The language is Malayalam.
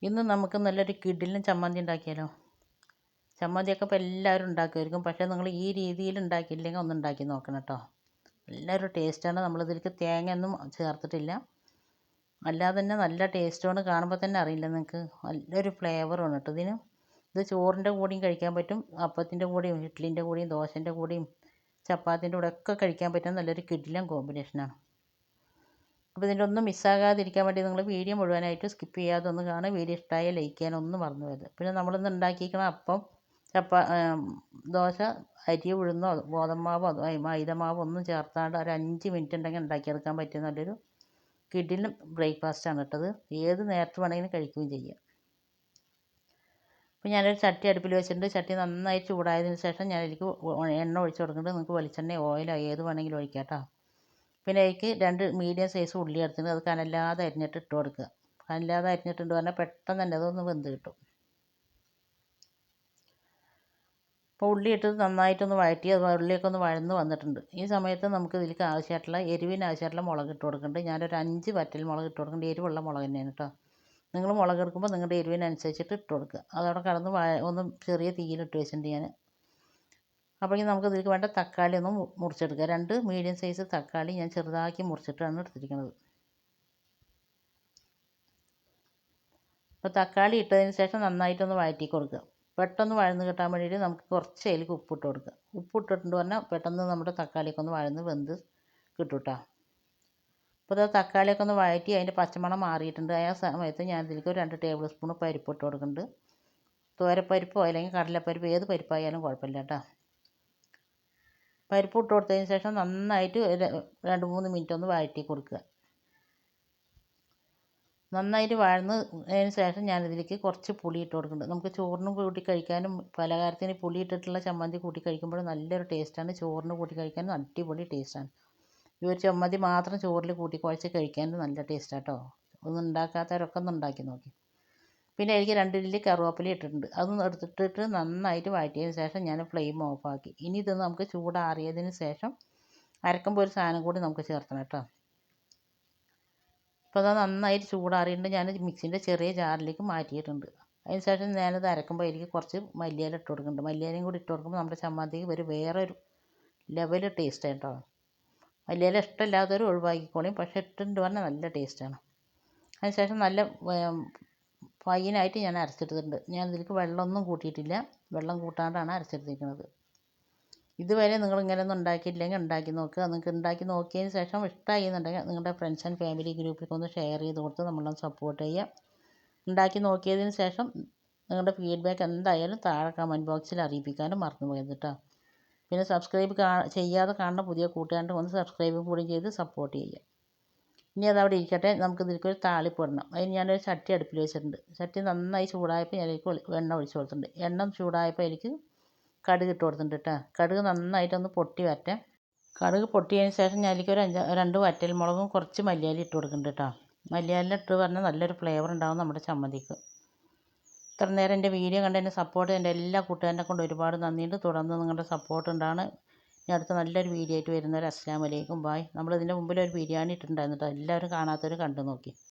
ഇന്ന് നമുക്ക് നല്ലൊരു കിടിലൻ ചമ്മന്തി ഉണ്ടാക്കിയാലോ. ചമ്മന്തിയൊക്കെ ഇപ്പോൾ എല്ലാവരും ഉണ്ടാക്കുമായിരിക്കും, പക്ഷേ നിങ്ങൾ ഈ രീതിയിൽ ഉണ്ടാക്കിയില്ലെങ്കിൽ ഒന്ന് ഉണ്ടാക്കി നോക്കണം കേട്ടോ. നല്ലൊരു ടേസ്റ്റാണ്. നമ്മളിതിലേക്ക് തേങ്ങയൊന്നും ചേർത്തിട്ടില്ല, അല്ലാതെ തന്നെ നല്ല ടേസ്റ്റാണ്. കാണുമ്പോൾ തന്നെ അറിയില്ല നിങ്ങൾക്ക്, നല്ലൊരു ഫ്ലേവറാണ് കേട്ടോ ഇതിന്. ഇത് ചോറിൻ്റെ കൂടെയും കഴിക്കാൻ പറ്റും, അപ്പത്തിൻ്റെ കൂടെയും ഇഡ്ഡലിൻ്റെ കൂടെയും ദോശൻ്റെ കൂടെയും ചപ്പാത്തിൻ്റെ കൂടെ ഒക്കെ കഴിക്കാൻ പറ്റുന്ന നല്ലൊരു കിടിലൻ കോമ്പിനേഷനാണ്. അപ്പോൾ ഇതിൻ്റെ ഒന്നും മിസ്സാകാതിരിക്കാൻ വേണ്ടി നിങ്ങൾ വീഡിയോ മുഴുവനായിട്ട് സ്കിപ്പ് ചെയ്യാതെ ഒന്ന് കാണുക. വീഡിയോ ഇഷ്ടമായ ലൈക്ക് ചെയ്യാനൊന്നും മറന്നു പോയത്. പിന്നെ നമ്മളിന്ന് ഉണ്ടാക്കിയിരിക്കണം അപ്പം, ദോശ അരി ഉഴുന്നോ ഗോതമ്പാവോ മൈദമാവോ ഒന്നും ചേർത്താണ്ട് ഒരു 5 മിനിറ്റ് ഉണ്ടെങ്കിൽ ഉണ്ടാക്കിയെടുക്കാൻ പറ്റിയ നല്ലൊരു കിടിലൻ ബ്രേക്ക്ഫാസ്റ്റാണ് ഇട്ടത്. ഏത് നേരത്ത് വേണമെങ്കിലും കഴിക്കുകയും ചെയ്യാം. അപ്പോൾ ഞാനൊരു ചട്ടി അടുപ്പിൽ വെച്ചിട്ടുണ്ട്. ചട്ടി നന്നായി ചൂടായതിന് ശേഷം ഞാൻ അതിലേക്ക് എണ്ണ ഒഴിച്ച് കൊടുക്കുന്നുണ്ട്. നിങ്ങൾക്ക് വെളിച്ചെണ്ണ ഓയിലോ ഏത് വേണമെങ്കിലും ഒഴിക്കാം കേട്ടോ. പിന്നെ അതിലേക്ക് 2 മീഡിയം സൈസ് ഉള്ളി എടുത്തിട്ട് അത് കനല്ലാതെ അരിഞ്ഞിട്ട് ഇട്ട് കൊടുക്കുക. കനല്ലാതെ അരിഞ്ഞിട്ടുണ്ട് പറഞ്ഞാൽ പെട്ടെന്ന് തന്നെ അതൊന്ന് വെന്ത് കിട്ടും. അപ്പോൾ ഉള്ളി ഇട്ട് നന്നായിട്ടൊന്ന് വഴറ്റി ഉള്ളിയൊക്കെ ഒന്ന് വഴന്ന് വന്നിട്ടുണ്ട്. ഈ സമയത്ത് നമുക്ക് ഇതിലേക്ക് ആവശ്യമായിട്ടുള്ള എരിവിന് ആവശ്യമായിട്ടുള്ള മുളക് ഇട്ട് കൊടുക്കുന്നുണ്ട്. ഞാനൊരു 5 വറ്റൽ മുളക് ഇട്ട് കൊടുക്കുന്നുണ്ട്. എരിവുള്ള മുളക് തന്നെയാണ് കേട്ടോ. നിങ്ങൾ മുളക് എടുക്കുമ്പോൾ നിങ്ങളുടെ എരിവിനനുസരിച്ചിട്ട് ഇട്ട് കൊടുക്കുക. അതവിടെ കടന്ന് ഒന്ന് ചെറിയ തീയിലിട്ട് വെച്ചിട്ടുണ്ട് ഞാൻ. അപ്പോൾ നമുക്ക് ഇതിലേക്ക് വേണ്ട തക്കാളി ഒന്ന് മുറിച്ചെടുക്കുക. 2 മീഡിയം സൈസ് തക്കാളി ഞാൻ ചെറുതാക്കി മുറിച്ചിട്ടാണ് എടുത്തിരിക്കുന്നത്. അപ്പോൾ തക്കാളി ഇട്ടതിന് ശേഷം നന്നായിട്ടൊന്ന് വഴറ്റി കൊടുക്കുക. പെട്ടെന്ന് വഴന്ന് കിട്ടാൻ വേണ്ടിയിട്ട് നമുക്ക് കുറച്ച് അതിലേക്ക് ഉപ്പിട്ട് കൊടുക്കുക. ഉപ്പിട്ടിട്ടുണ്ട് പറഞ്ഞാൽ പെട്ടെന്ന് നമ്മുടെ തക്കാളിയൊക്കെ ഒന്ന് വഴന്ന് വെന്ത് കിട്ടും കേട്ടോ. അപ്പോൾ അത് തക്കാളിയൊക്കെ ഒന്ന് വഴറ്റി അതിൻ്റെ പച്ചമണം മാറിയിട്ടുണ്ട്. ആ സമയത്ത് ഞാൻ ഇതിലേക്ക് ഒരു 2 ടേബിൾ സ്പൂൺ പരിപ്പ് ഇട്ട് കൊടുക്കുന്നുണ്ട്. തോരപ്പരിപ്പോ അല്ലെങ്കിൽ കടലപ്പരിപ്പോ ഏത് പരിപ്പായാലും കുഴപ്പമില്ല കേട്ടോ. പരിപ്പ് ഇട്ട് കൊടുത്തതിന് ശേഷം നന്നായിട്ട് 2-3 മിനിറ്റ് ഒന്ന് വഴറ്റി കൊടുക്കുക. നന്നായിട്ട് വഴന്നതിന് ശേഷം ഞാനിതിലേക്ക് കുറച്ച് പുളി ഇട്ട് കൊടുക്കുന്നുണ്ട്. നമുക്ക് ചോറിനും കൂട്ടി കഴിക്കാനും പലഹാരത്തിന് പുളി ഇട്ടിട്ടുള്ള ചമ്മന്തി കൂട്ടി കഴിക്കുമ്പോൾ നല്ലൊരു ടേസ്റ്റാണ്. ചോറിന് കൂട്ടി കഴിക്കാനും അടിപൊളി ടേസ്റ്റാണ്. ഈ ഒരു ചമ്മന്തി മാത്രം ചോറിൽ കൂട്ടി കുഴച്ച് കഴിക്കാനും നല്ല ടേസ്റ്റാണ് കേട്ടോ. ഒന്നും ഉണ്ടാക്കാത്തവരൊക്കെ ഒന്ന് ഉണ്ടാക്കി നോക്കി. പിന്നെ എനിക്ക് 2 ഇല്ലി കറുവേപ്പില ഇട്ടിട്ടുണ്ട്. അതൊന്ന് എടുത്തിട്ട് നന്നായിട്ട് വഴറ്റിയതിന് ശേഷം ഞാൻ ഫ്ലെയിം ഓഫാക്കി. ഇനി ഇത് നമുക്ക് ചൂടാറിയതിന് ശേഷം അരക്കുമ്പോൾ ഒരു സാധനം കൂടി നമുക്ക് ചേർക്കണം കേട്ടോ. അപ്പോൾ അത് നന്നായിട്ട് ചൂടാറിയിട്ടുണ്ട്. ഞാൻ മിക്സിൻ്റെ ചെറിയ ജാറിലേക്ക് മാറ്റിയിട്ടുണ്ട്. അതിന് ശേഷം ഞാനത് അരക്കുമ്പോൾ എനിക്ക് കുറച്ച് മല്ലിയില ഇട്ട് കൊടുക്കുന്നുണ്ട്. മല്ലിയിലയും കൂടി ഇട്ട് കൊടുക്കുമ്പോൾ നമ്മുടെ ചമ്മന്തിക്ക് ഒരു വേറൊരു ലെവൽ ടേസ്റ്റ് കേട്ടോ. മല്ലിയില ഇഷ്ടമില്ലാത്തവർ ഒഴിവാക്കിക്കോളിയും, പക്ഷേ ഇട്ടിട്ടുണ്ട് പറഞ്ഞാൽ നല്ല ടേസ്റ്റാണ്. അതിന് ശേഷം നല്ല ഫൈനായിട്ട് ഞാൻ അരച്ചെടുത്തിട്ടുണ്ട്. ഞാൻ ഇതിലേക്ക് വെള്ളമൊന്നും കൂട്ടിയിട്ടില്ല, വെള്ളം കൂട്ടാണ്ടാണ് അരച്ചെടുത്തിരിക്കുന്നത്. ഇതുവരെ നിങ്ങൾ ഇങ്ങനെയൊന്നും ഉണ്ടാക്കിയിട്ടില്ലെങ്കിൽ ഉണ്ടാക്കി നോക്കുക. നിങ്ങൾക്ക് ഉണ്ടാക്കി നോക്കിയതിന് ശേഷം ഇഷ്ടമായി എന്നുണ്ടെങ്കിൽ നിങ്ങളുടെ ഫ്രണ്ട്സ് ആൻഡ് ഫാമിലി ഗ്രൂപ്പിലേക്ക് ഒന്ന് ഷെയർ ചെയ്ത് കൊടുത്ത് നമ്മളൊന്ന് സപ്പോർട്ട് ചെയ്യുക. ഉണ്ടാക്കി നോക്കിയതിന് ശേഷം നിങ്ങളുടെ ഫീഡ്ബാക്ക് എന്തായാലും താഴെ കമൻറ്റ് ബോക്സിൽ അറിയിപ്പിക്കാനും മറന്നു പോയത് കേട്ടോ. പിന്നെ സബ്സ്ക്രൈബ് ചെയ്യാതെ കാണുന്ന പുതിയ കൂട്ടുകാരുടെ ഒന്ന് സബ്സ്ക്രൈബും കൂടി ചെയ്ത് സപ്പോർട്ട് ചെയ്യുക. ഇനി അതവിടെ ഇരിക്കട്ടെ. നമുക്ക് ഇതിലേക്ക് ഒരു താളിപ്പ് ഇടണം. അതിന് ഞാനൊരു ചട്ടി അടുപ്പിൽ വെച്ചിട്ടുണ്ട്. ചട്ടി നന്നായി ചൂടായപ്പോൾ അതിലേക്ക് എണ്ണ ഒഴിച്ച് കൊടുത്തിട്ടുണ്ട്. എണ്ണ ചൂടായപ്പോൾ അതിലേക്ക് കടുക് ഇട്ട് കൊടുത്തിട്ടുണ്ട് കേട്ടോ. കടുക് നന്നായിട്ടൊന്ന് പൊട്ടി വരട്ടെ. കടുക് പൊട്ടിയതിന് ശേഷം ഞാൻ അതിലേക്ക് ഒരു 2 വറ്റൽ മുളകും കുറച്ച് മല്ലിയില ഇട്ട് കൊടുക്കുന്നുണ്ട് കേട്ടോ. മല്ലിയില ഇട്ട് പറഞ്ഞാൽ നല്ലൊരു ഫ്ലേവർ ഉണ്ടാകും നമ്മുടെ ചമ്മന്തിക്ക്. ഇത്ര നേരം എൻ്റെ വീഡിയോ കണ്ട് എന്നെ സപ്പോർട്ട് ചെയ്ത എൻ്റെ എല്ലാ കൂട്ടുകാരെ കൊണ്ട് ഒരുപാട് നന്ദിയുണ്ട്. തുടർന്ന് നിങ്ങളുടെ സപ്പോർട്ട് ഉണ്ടാണ്. ഇനി അടുത്ത നല്ലൊരു വീഡിയോ ആയിട്ട് വരുന്നവരെ അസ്സലാമു അലൈക്കും, ബായ്. നമ്മളിതിൻ്റെ മുമ്പിൽ ഒരു ബിരിയാണി ഇട്ടിട്ടുണ്ടായിരുന്നു കേട്ടോ. എല്ലാവരും കാണാത്തവർ കണ്ടു നോക്കി.